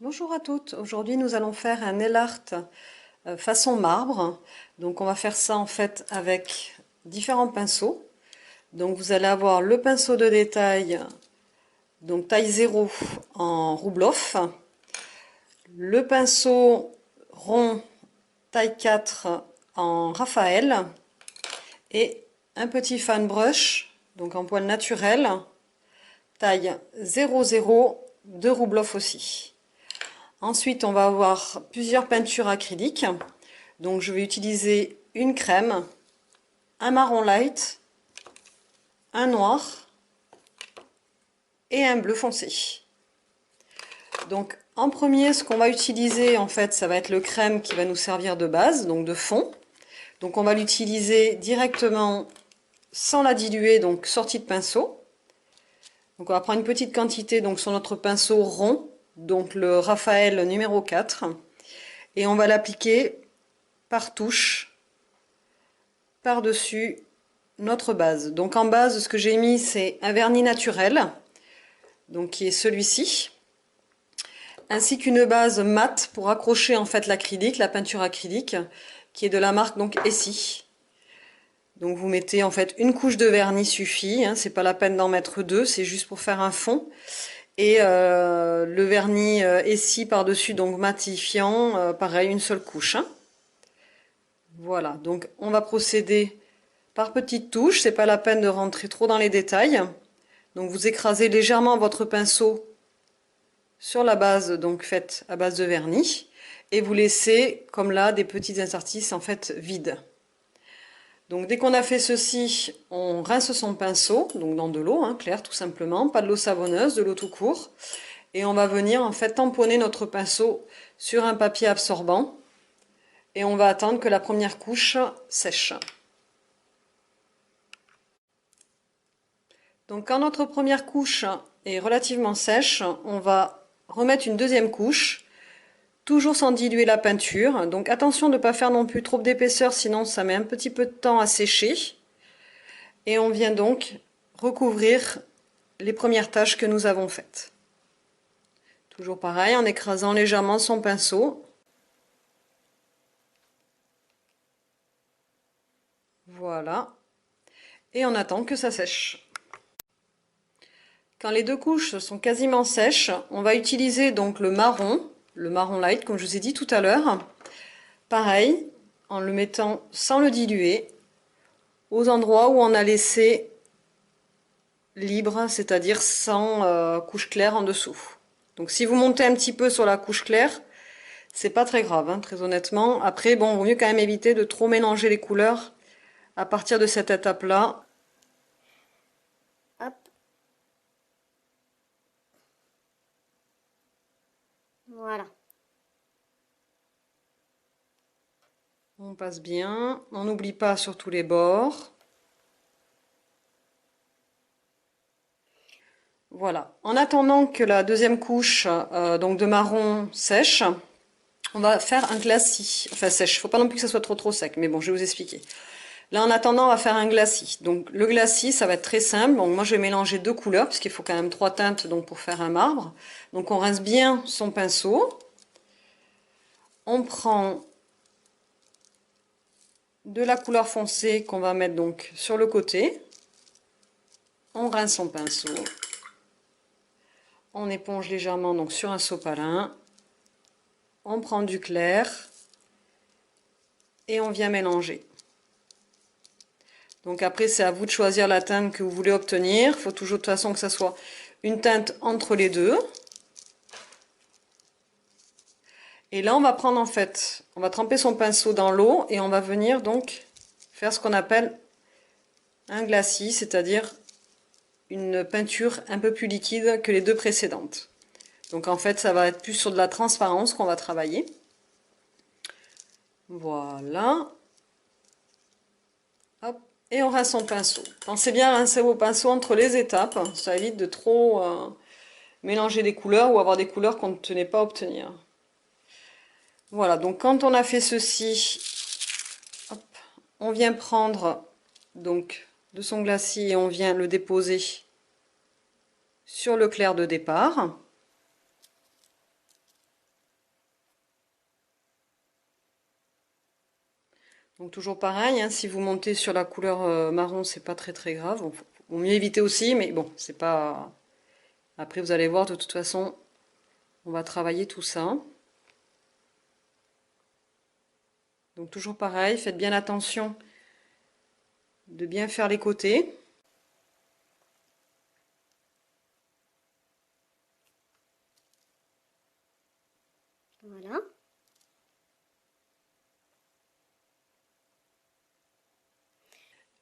Bonjour à toutes, aujourd'hui nous allons faire un nail art façon marbre. Donc on va faire ça en fait avec différents pinceaux. Donc vous allez avoir le pinceau de détail, donc taille 0 en Roubloff, le pinceau rond taille 4 en Raphaël et un petit fan brush, donc en poil naturel, taille 00 de Roubloff aussi. Ensuite, on va avoir plusieurs peintures acryliques. Donc, je vais utiliser une crème, un marron light, un noir et un bleu foncé. Donc, en premier, ce qu'on va utiliser, en fait, ça va être le crème qui va nous servir de base, donc de fond. Donc, on va l'utiliser directement sans la diluer, donc sortie de pinceau. Donc, on va prendre une petite quantité donc sur notre pinceau rond, donc le Raphaël numéro 4. Et on va l'appliquer par touche par-dessus notre base. Donc en base, ce que j'ai mis, c'est un vernis naturel, donc qui est celui-ci, ainsi qu'une base mate pour accrocher en fait l'acrylique, la peinture acrylique, qui est de la marque donc Essie. Donc vous mettez en fait une couche de vernis suffit, hein, c'est pas la peine d'en mettre deux, c'est juste pour faire un fond. Et le vernis Essie par-dessus, donc matifiant, pareil, une seule couche. Hein. Voilà, donc on va procéder par petites touches, c'est pas la peine de rentrer trop dans les détails. Donc vous écrasez légèrement votre pinceau sur la base donc faite à base de vernis et vous laissez comme là des petites interstices en fait vides. Donc dès qu'on a fait ceci, on rince son pinceau, donc dans de l'eau claire tout simplement, pas de l'eau savonneuse, de l'eau tout court. Et on va venir en fait tamponner notre pinceau sur un papier absorbant et on va attendre que la première couche sèche. Donc quand notre première couche est relativement sèche, on va remettre une deuxième couche, toujours sans diluer la peinture. Donc attention de ne pas faire non plus trop d'épaisseur, sinon ça met un petit peu de temps à sécher. Et on vient donc recouvrir les premières taches que nous avons faites. Toujours pareil, en écrasant légèrement son pinceau. Voilà. Et on attend que ça sèche. Quand les deux couches sont quasiment sèches, on va utiliser donc le marron light, comme je vous ai dit tout à l'heure. Pareil, en le mettant sans le diluer, aux endroits où on a laissé libre, c'est-à-dire sans couche claire en dessous. Donc si vous montez un petit peu sur la couche claire, c'est pas très grave, hein, très honnêtement. Après, bon, il vaut mieux quand même éviter de trop mélanger les couleurs à partir de cette étape-là. Hop, voilà. On passe bien, on n'oublie pas sur tous les bords. Voilà. En attendant que la deuxième couche donc de marron sèche, on va faire un glacis. Enfin sèche, il ne faut pas non plus que ça soit trop sec, mais bon, je vais vous expliquer. Là, en attendant, on va faire un glacis. Donc le glacis, ça va être très simple. Donc moi, je vais mélanger deux couleurs, parce qu'il faut quand même trois teintes donc, pour faire un marbre. Donc on rince bien son pinceau. On prend de la couleur foncée qu'on va mettre donc sur le côté. On rince son pinceau. On éponge légèrement donc sur un sopalin. On prend du clair et on vient mélanger. Donc après, c'est à vous de choisir la teinte que vous voulez obtenir. Il faut toujours de toute façon que ça soit une teinte entre les deux. Et là, on va prendre en fait, on va tremper son pinceau dans l'eau et on va venir donc faire ce qu'on appelle un glacis, c'est-à-dire une peinture un peu plus liquide que les deux précédentes. Donc en fait, ça va être plus sur de la transparence qu'on va travailler. Voilà. Hop. Et on rince son pinceau. Pensez bien à rincer vos pinceaux entre les étapes. Ça évite de trop mélanger des couleurs ou avoir des couleurs qu'on ne tenait pas à obtenir. Voilà, donc quand on a fait ceci, hop, on vient prendre donc de son glacis et on vient le déposer sur le clair de départ. Donc toujours pareil, hein, si vous montez sur la couleur marron, c'est pas très grave. Vaut mieux éviter aussi, mais bon, c'est pas... Après, vous allez voir, de toute façon, on va travailler tout ça. Donc toujours pareil, faites bien attention de bien faire les côtés. Voilà.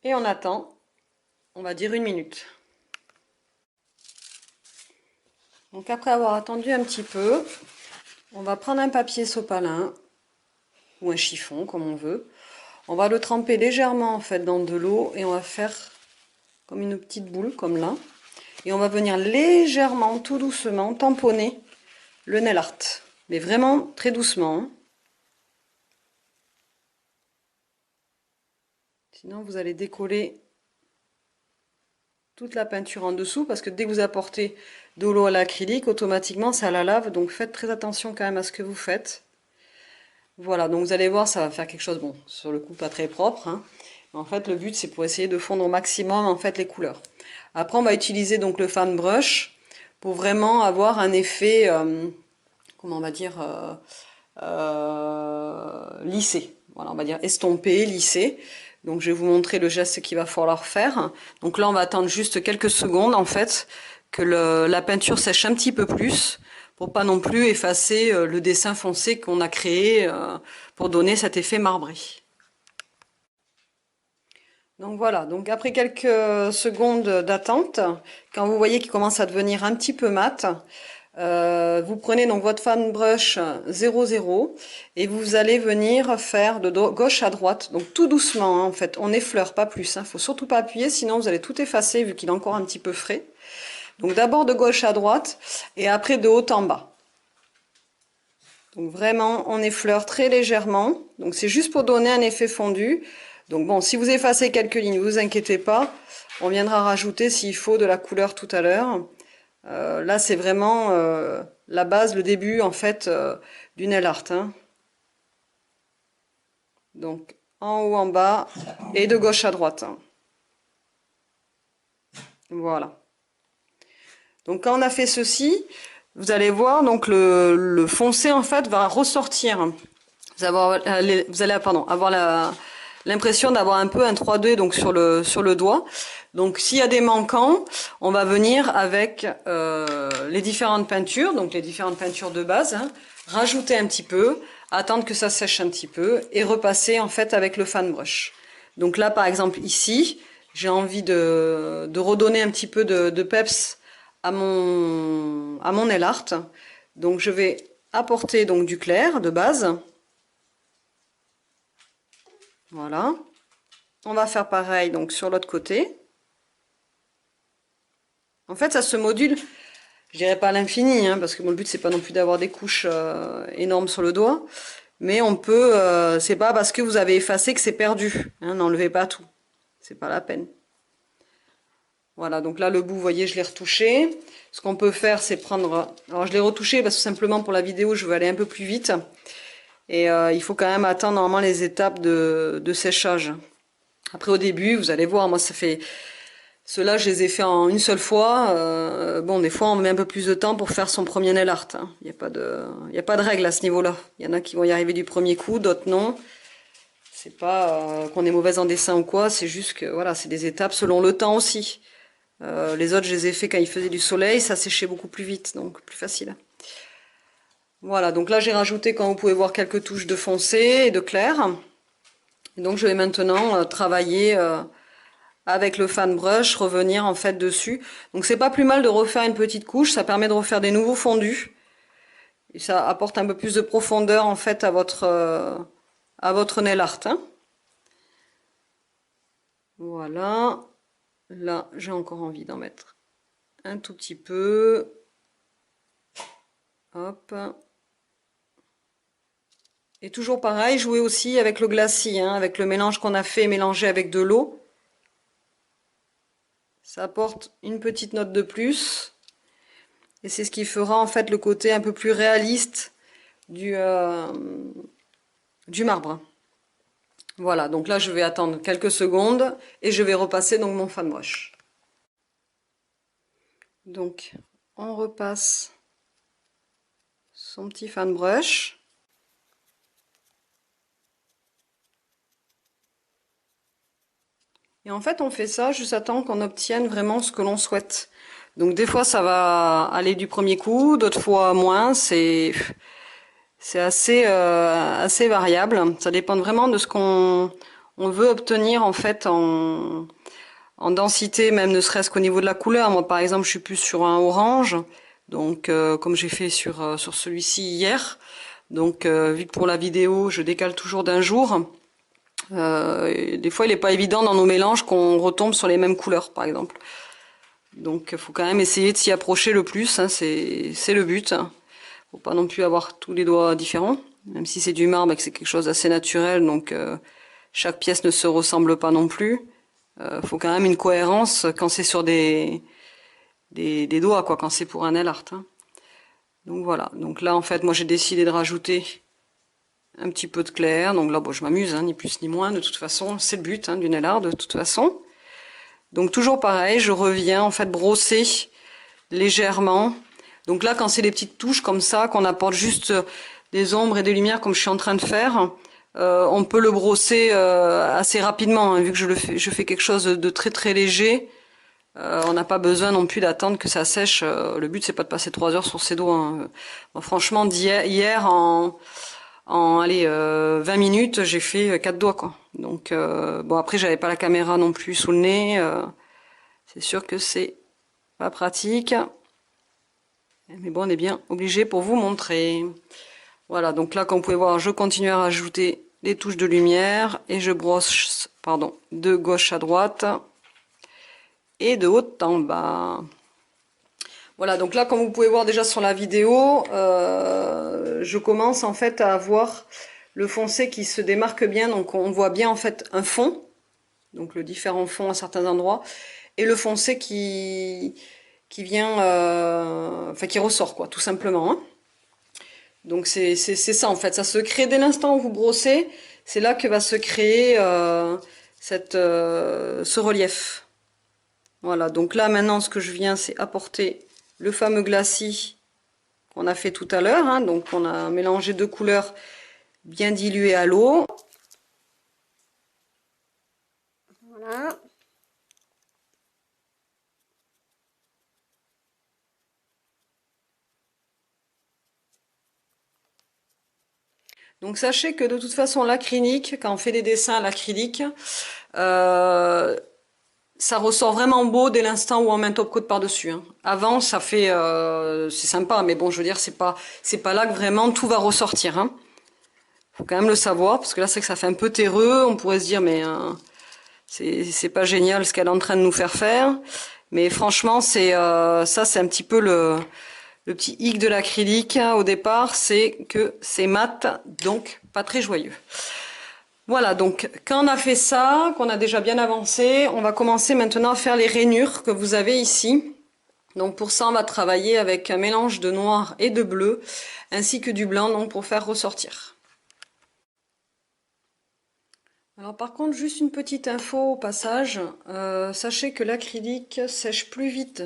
Et on attend, on va dire 1 minute. Donc après avoir attendu un petit peu, on va prendre un papier sopalin ou un chiffon comme on veut. On va le tremper légèrement en fait dans de l'eau et on va faire comme une petite boule comme là. Et on va venir légèrement, tout doucement, tamponner le nail art. Mais vraiment très doucement. Hein. Sinon vous allez décoller toute la peinture en dessous parce que dès que vous apportez de l'eau à l'acrylique, automatiquement ça la lave. Donc faites très attention quand même à ce que vous faites. Voilà, donc vous allez voir, ça va faire quelque chose, bon, sur le coup pas très propre. Hein. En fait, le but c'est pour essayer de fondre au maximum en fait les couleurs. Après, on va utiliser donc le fan brush pour vraiment avoir un effet, comment on va dire, lissé. Voilà, on va dire estompé, lissé. Donc je vais vous montrer le geste qu'il va falloir faire. Donc là, on va attendre juste quelques secondes en fait que la peinture sèche un petit peu plus pour pas non plus effacer le dessin foncé qu'on a créé pour donner cet effet marbré. Donc voilà, donc après quelques secondes d'attente, quand vous voyez qu'il commence à devenir un petit peu mat, vous prenez donc votre fan brush 00 et vous allez venir faire de gauche à droite, donc tout doucement hein, en fait, on effleure pas plus, hein, faut surtout pas appuyer sinon vous allez tout effacer vu qu'il est encore un petit peu frais. Donc d'abord de gauche à droite et après de haut en bas. Donc vraiment on effleure très légèrement, donc c'est juste pour donner un effet fondu. Donc bon, si vous effacez quelques lignes, ne vous inquiétez pas, on viendra rajouter s'il faut de la couleur tout à l'heure. Là, c'est vraiment la base, le début en fait du nail art. Hein. Donc en haut, en bas et de gauche à droite. Hein. Voilà. Donc quand on a fait ceci, vous allez voir donc le foncé en fait va ressortir. Vous allez avoir l'impression d'avoir un peu un 3D donc sur le doigt. Donc s'il y a des manquants, on va venir avec les différentes peintures, donc les différentes peintures de base, hein, rajouter un petit peu, attendre que ça sèche un petit peu et repasser en fait avec le fan brush. Donc là par exemple ici, j'ai envie de redonner un petit peu de peps à mon nail art. Donc je vais apporter donc du clair de base. Voilà. On va faire pareil donc sur l'autre côté. En fait, ça se module, je dirais pas à l'infini, hein, parce que mon but c'est pas non plus d'avoir des couches énormes sur le doigt, mais on peut, c'est pas parce que vous avez effacé que c'est perdu. Hein, n'enlevez pas tout, c'est pas la peine. Voilà, donc là le bout, vous voyez, je l'ai retouché. Ce qu'on peut faire, c'est prendre, alors je l'ai retouché parce que simplement pour la vidéo, je veux aller un peu plus vite, et il faut quand même attendre normalement les étapes de séchage. Après au début, vous allez voir, moi ça fait... Ceux-là, je les ai fait en une seule fois. Bon, des fois, on met un peu plus de temps pour faire son premier nail art. Hein. Il n'y a pas de règle à ce niveau-là. Il y en a qui vont y arriver du premier coup, d'autres non. C'est pas qu'on est mauvaise en dessin ou quoi, c'est juste que voilà, c'est des étapes selon le temps aussi. Les autres, je les ai fait quand il faisait du soleil, ça séchait beaucoup plus vite, donc plus facile. Voilà, donc là, j'ai rajouté, quand vous pouvez voir, quelques touches de foncé et de clair. Et donc, je vais maintenant travailler... avec le fan brush, revenir en fait dessus. Donc c'est pas plus mal de refaire une petite couche, ça permet de refaire des nouveaux fondus. Et ça apporte un peu plus de profondeur en fait à votre nail art. Hein. Voilà. Là, j'ai encore envie d'en mettre un tout petit peu. Hop. Et toujours pareil, jouer aussi avec le glacis, hein, avec le mélange qu'on a fait mélangé avec de l'eau. Ça apporte une petite note de plus. Et c'est ce qui fera en fait le côté un peu plus réaliste du marbre. Voilà, donc là je vais attendre quelques secondes et je vais repasser donc mon fan brush. Donc on repasse son petit fan brush. Et en fait on fait ça juste à temps qu'on obtienne vraiment ce que l'on souhaite. Donc des fois ça va aller du premier coup, d'autres fois moins, c'est assez variable. Ça dépend vraiment de ce qu'on veut obtenir en fait en densité, même ne serait-ce qu'au niveau de la couleur. Moi par exemple je suis plus sur un orange, donc comme j'ai fait sur celui-ci hier. Donc vu que pour la vidéo je décale toujours d'un jour, des fois il n'est pas évident dans nos mélanges qu'on retombe sur les mêmes couleurs par exemple. Donc il faut quand même essayer de s'y approcher le plus, hein, c'est le but. Faut pas non plus avoir tous les doigts différents, même si c'est du marbre et que c'est quelque chose d'assez naturel, donc chaque pièce ne se ressemble pas non plus. Faut quand même une cohérence quand c'est sur des doigts, quoi, quand c'est pour un nail art. Hein. Donc voilà, donc là en fait moi j'ai décidé de rajouter un petit peu de clair, donc là bon, je m'amuse, hein, ni plus ni moins, de toute façon c'est le but hein, du nail art de toute façon. Donc toujours pareil, je reviens en fait brosser légèrement. Donc là quand c'est des petites touches comme ça, qu'on apporte juste des ombres et des lumières comme je suis en train de faire, on peut le brosser assez rapidement, hein, vu que je fais quelque chose de très très léger. On n'a pas besoin non plus d'attendre que ça sèche. Le but c'est pas de passer 3 heures sur ses doigts. Hein. Bon, franchement, hier allez, 20 minutes, j'ai fait 4 doigts quoi. Donc bon après j'avais pas la caméra non plus sous le nez. C'est sûr que c'est pas pratique. Mais bon, on est bien obligé pour vous montrer. Voilà, donc là, comme vous pouvez voir, je continue à rajouter des touches de lumière et je brosse, pardon, de gauche à droite et de haut en bas. Voilà, donc là, comme vous pouvez voir déjà sur la vidéo, je commence en fait à avoir le foncé qui se démarque bien. Donc on voit bien en fait un fond, donc le différent fond à certains endroits, et le foncé qui vient, enfin qui ressort quoi, tout simplement. Hein. Donc c'est ça en fait, ça se crée dès l'instant où vous brossez, c'est là que va se créer ce relief. Voilà, donc là maintenant ce que je viens c'est apporter le fameux glacis qu'on a fait tout à l'heure, hein, donc on a mélangé deux couleurs bien diluées à l'eau. Voilà. Donc sachez que de toute façon l'acrylique, quand on fait des dessins à l'acrylique, ça ressort vraiment beau dès l'instant où on met un top coat par-dessus. Hein. Avant, ça fait, c'est sympa, mais bon, je veux dire, c'est pas là que vraiment tout va ressortir. Hein. Faut quand même le savoir, parce que là, c'est que ça fait un peu terreux. On pourrait se dire, mais c'est pas génial ce qu'elle est en train de nous faire faire. Mais franchement, ça, c'est un petit peu le petit hic de l'acrylique hein, au départ, c'est que c'est mat, donc pas très joyeux. Voilà, donc quand on a fait ça, qu'on a déjà bien avancé, on va commencer maintenant à faire les rainures que vous avez ici. Donc pour ça, on va travailler avec un mélange de noir et de bleu, ainsi que du blanc, donc pour faire ressortir. Alors par contre, juste une petite info au passage, sachez que l'acrylique sèche plus vite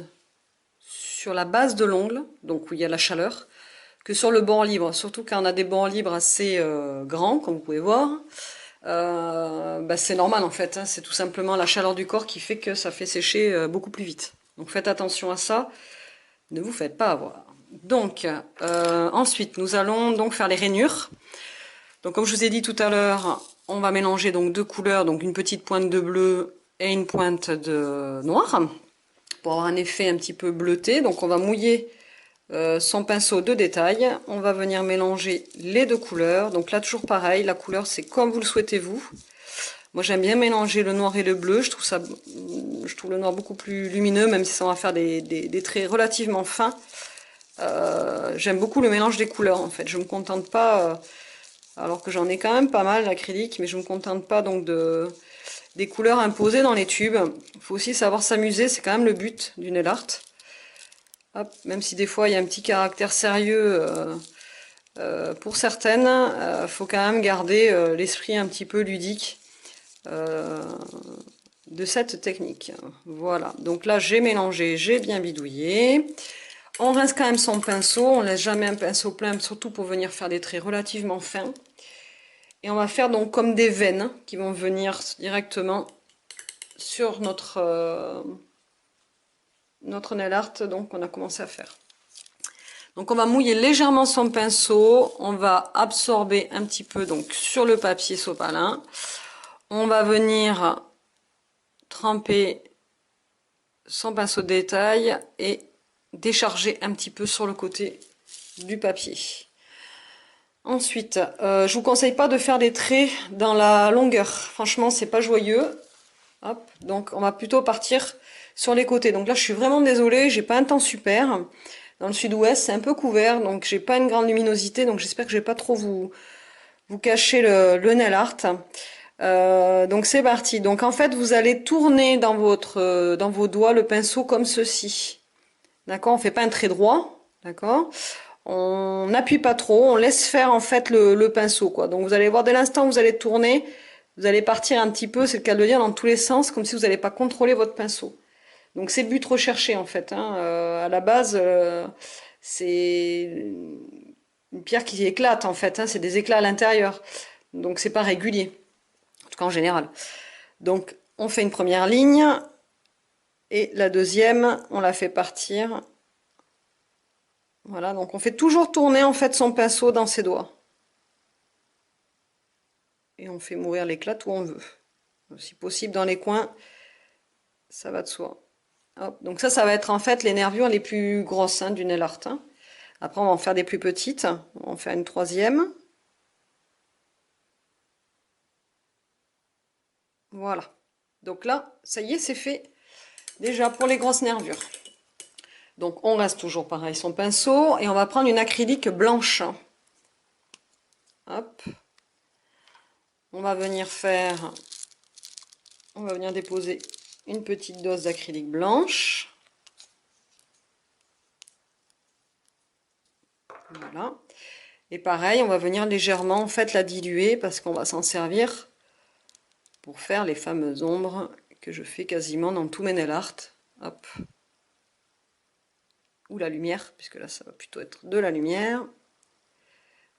sur la base de l'ongle, donc où il y a la chaleur, que sur le bord libre, surtout quand on a des bords libres assez grands, comme vous pouvez voir. C'est normal en fait, hein, c'est tout simplement la chaleur du corps qui fait que ça fait sécher beaucoup plus vite. Donc faites attention à ça, ne vous faites pas avoir. Donc ensuite nous allons donc faire les rainures. Donc comme je vous ai dit tout à l'heure, on va mélanger donc deux couleurs, donc une petite pointe de bleu et une pointe de noir, pour avoir un effet un petit peu bleuté. Donc on va mouiller son pinceau de détail, on va venir mélanger les deux couleurs. Donc là toujours pareil, la couleur c'est comme vous le souhaitez vous. Moi j'aime bien mélanger le noir et le bleu, je trouve le noir beaucoup plus lumineux, même si ça va faire des traits relativement fins. J'aime beaucoup le mélange des couleurs en fait, je me contente pas, alors que j'en ai quand même pas mal l'acrylique, mais je me contente pas donc des couleurs imposées dans les tubes. Il faut aussi savoir s'amuser, c'est quand même le but du nail art. Hop, même si des fois il y a un petit caractère sérieux pour certaines, faut quand même garder l'esprit un petit peu ludique de cette technique. Voilà, donc là j'ai mélangé, j'ai bien bidouillé. On rince quand même son pinceau, on laisse jamais un pinceau plein, surtout pour venir faire des traits relativement fins. Et on va faire donc comme des veines qui vont venir directement sur notre nail art donc qu'on a commencé à faire. Donc on va mouiller légèrement son pinceau, on va absorber un petit peu donc sur le papier sopalin. On va venir tremper son pinceau de détail et décharger un petit peu sur le côté du papier. Ensuite, je vous conseille pas de faire des traits dans la longueur. Franchement, c'est pas joyeux. Hop, donc on va plutôt partir sur les côtés. Donc là, je suis vraiment désolée, j'ai pas un temps super. Dans le sud-ouest, c'est un peu couvert, donc j'ai pas une grande luminosité, donc j'espère que je vais pas trop vous cacher le nail art. Donc c'est parti. Donc en fait, vous allez tourner dans vos doigts le pinceau comme ceci. D'accord, on fait pas un trait droit, d'accord. On n'appuie pas trop, on laisse faire en fait le pinceau, quoi. Donc vous allez voir dès l'instant où vous allez tourner, vous allez partir un petit peu, c'est le cas de le dire, dans tous les sens, comme si vous n'allez pas contrôler votre pinceau. Donc c'est le but recherché en fait. Hein. À la base, c'est une pierre qui éclate en fait. Hein. C'est des éclats à l'intérieur. Donc c'est pas régulier, en tout cas en général. Donc on fait une première ligne et la deuxième, on la fait partir. Voilà, donc on fait toujours tourner en fait son pinceau dans ses doigts. Et on fait mourir l'éclat où on veut. Si possible dans les coins, ça va de soi. Hop. Donc ça va être en fait les nervures les plus grosses hein, du nail art. Hein. Après on va en faire des plus petites. On va en faire une troisième. Voilà. Donc là, ça y est, c'est fait déjà pour les grosses nervures. Donc on reste toujours pareil son pinceau et on va prendre une acrylique blanche. Hop. On va venir déposer une petite dose d'acrylique blanche. Voilà. Et pareil, on va venir légèrement en fait la diluer parce qu'on va s'en servir pour faire les fameuses ombres que je fais quasiment dans tous mes nail art. Hop. Ou la lumière, puisque là ça va plutôt être de la lumière.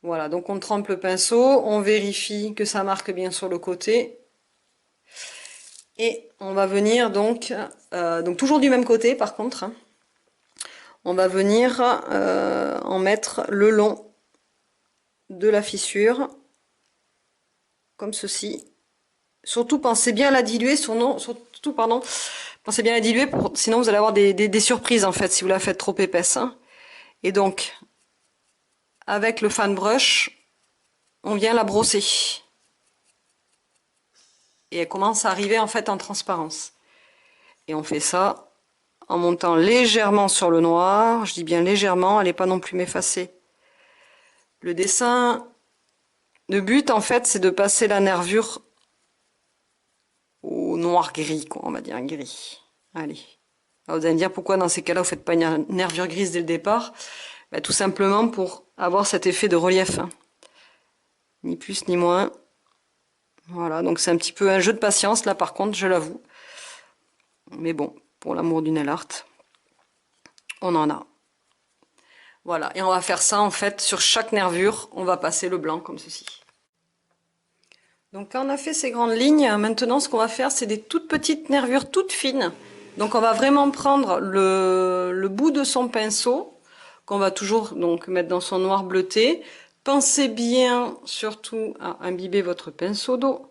Voilà, donc on trempe le pinceau, on vérifie que ça marque bien sur le côté. Et on va venir donc toujours du même côté par contre, hein, on va venir en mettre le long de la fissure, comme ceci. Surtout pensez bien à la diluer, pensez bien à la diluer, sinon vous allez avoir des surprises en fait si vous la faites trop épaisse. Hein. Et donc, avec le fan brush, on vient la brosser. Et elle commence à arriver en fait en transparence. Et on fait ça en montant légèrement sur le noir, je dis bien légèrement, elle n'est pas non plus m'effacer. Le dessin, le but en fait c'est de passer la nervure au noir gris, quoi, on va dire gris. Allez. Alors vous allez me dire pourquoi dans ces cas-là vous faites pas une nervure grise dès le départ. Ben, tout simplement pour avoir cet effet de relief. Hein. Ni plus ni moins. Voilà, donc c'est un petit peu un jeu de patience là par contre, je l'avoue. Mais bon, pour l'amour du nail art, on en a. Voilà, et on va faire ça en fait sur chaque nervure, on va passer le blanc comme ceci. Donc quand on a fait ces grandes lignes, maintenant ce qu'on va faire c'est des toutes petites nervures toutes fines. Donc on va vraiment prendre le bout de son pinceau, qu'on va toujours donc mettre dans son noir bleuté. Pensez bien surtout à imbiber votre pinceau d'eau.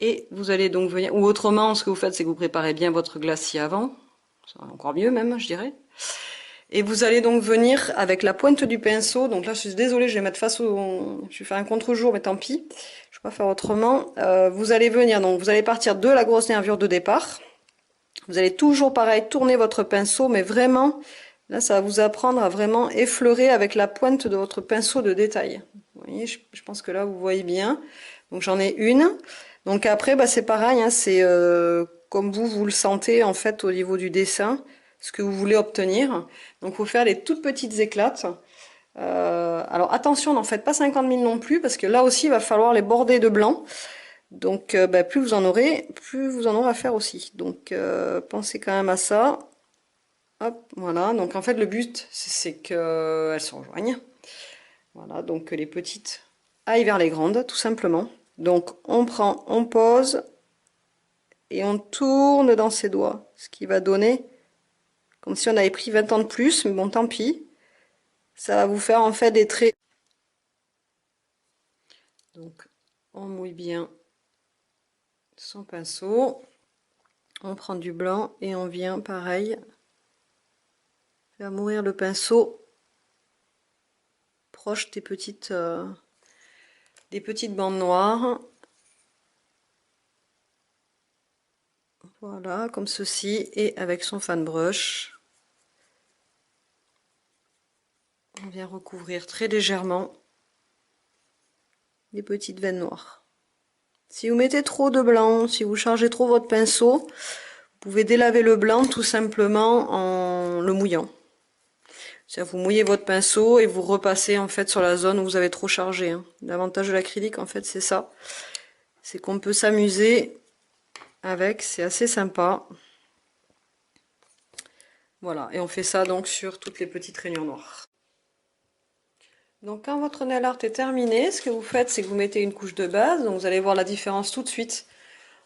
Et vous allez donc venir, ou autrement ce que vous faites c'est que vous préparez bien votre glacier avant, c'est encore mieux même je dirais. Et vous allez donc venir avec la pointe du pinceau, donc là je suis désolée, je vais mettre je vais faire un contre-jour, mais tant pis, je vais pas faire autrement. Vous allez venir, donc vous allez partir de la grosse nervure de départ. Vous allez toujours pareil tourner votre pinceau, mais vraiment, là ça va vous apprendre à vraiment effleurer avec la pointe de votre pinceau de détail. Vous voyez, je pense que là vous voyez bien. Donc j'en ai une. Donc après, bah, c'est pareil, hein, c'est comme vous le sentez en fait au niveau du dessin. Ce que vous voulez obtenir. Donc il faut faire les toutes petites éclates. Alors attention, n'en faites pas 50 000 non plus, parce que là aussi il va falloir les border de blanc. Donc plus vous en aurez, plus vous en aurez à faire aussi. Donc pensez quand même à ça. Hop, voilà. Donc en fait le but c'est qu'elles se rejoignent. Voilà, donc que les petites aillent vers les grandes, tout simplement. Donc on prend, on pose et on tourne dans ses doigts, ce qui va donner comme si on avait pris 20 ans de plus, mais bon tant pis. Ça va vous faire en fait des traits. Donc on mouille bien son pinceau, on prend du blanc et on vient pareil faire mourir le pinceau proche des petites bandes noires. Voilà, comme ceci, et avec son fan brush, on vient recouvrir très légèrement les petites veines noires. Si vous mettez trop de blanc, si vous chargez trop votre pinceau, vous pouvez délaver le blanc tout simplement en le mouillant. C'est-à-dire vous mouillez votre pinceau et vous repassez en fait sur la zone où vous avez trop chargé. Hein. L'avantage de l'acrylique en fait c'est ça. C'est qu'on peut s'amuser avec, c'est assez sympa. Voilà, et on fait ça donc sur toutes les petites rainures noires. Donc quand votre nail art est terminé, ce que vous faites c'est que vous mettez une couche de base, donc vous allez voir la différence tout de suite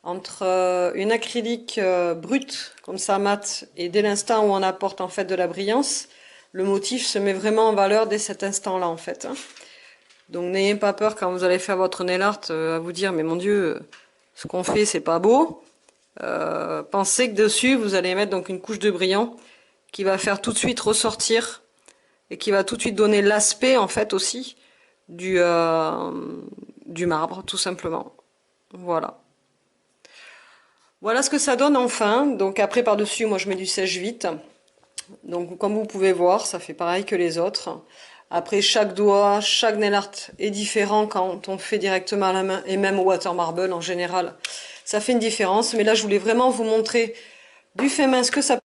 entre une acrylique brute comme ça mat et dès l'instant où on apporte en fait de la brillance, le motif se met vraiment en valeur dès cet instant là en fait. Hein. Donc n'ayez pas peur quand vous allez faire votre nail art à vous dire mais mon dieu ce qu'on fait c'est pas beau. Pensez que dessus vous allez mettre donc une couche de brillant qui va faire tout de suite ressortir et qui va tout de suite donner l'aspect en fait aussi du marbre tout simplement. Voilà. Voilà ce que ça donne enfin. Donc après par-dessus moi je mets du sèche-vite. Donc comme vous pouvez voir ça fait pareil que les autres. Après chaque doigt, chaque nail art est différent quand on fait directement à la main et même au water marble en général. Ça fait une différence mais là je voulais vraiment vous montrer du fait main ce que ça peut.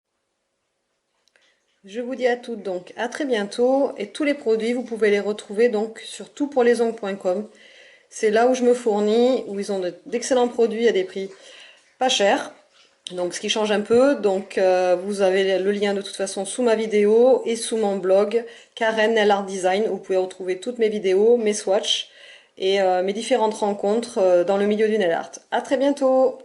Je vous dis à toutes donc à très bientôt et tous les produits vous pouvez les retrouver donc sur toutpourlesongles.com. C'est là où je me fournis, où ils ont d'excellents produits à des prix pas chers. Donc ce qui change un peu, donc vous avez le lien de toute façon sous ma vidéo et sous mon blog Karen Nail Art Design où vous pouvez retrouver toutes mes vidéos, mes swatchs et mes différentes rencontres dans le milieu du nail art. À très bientôt!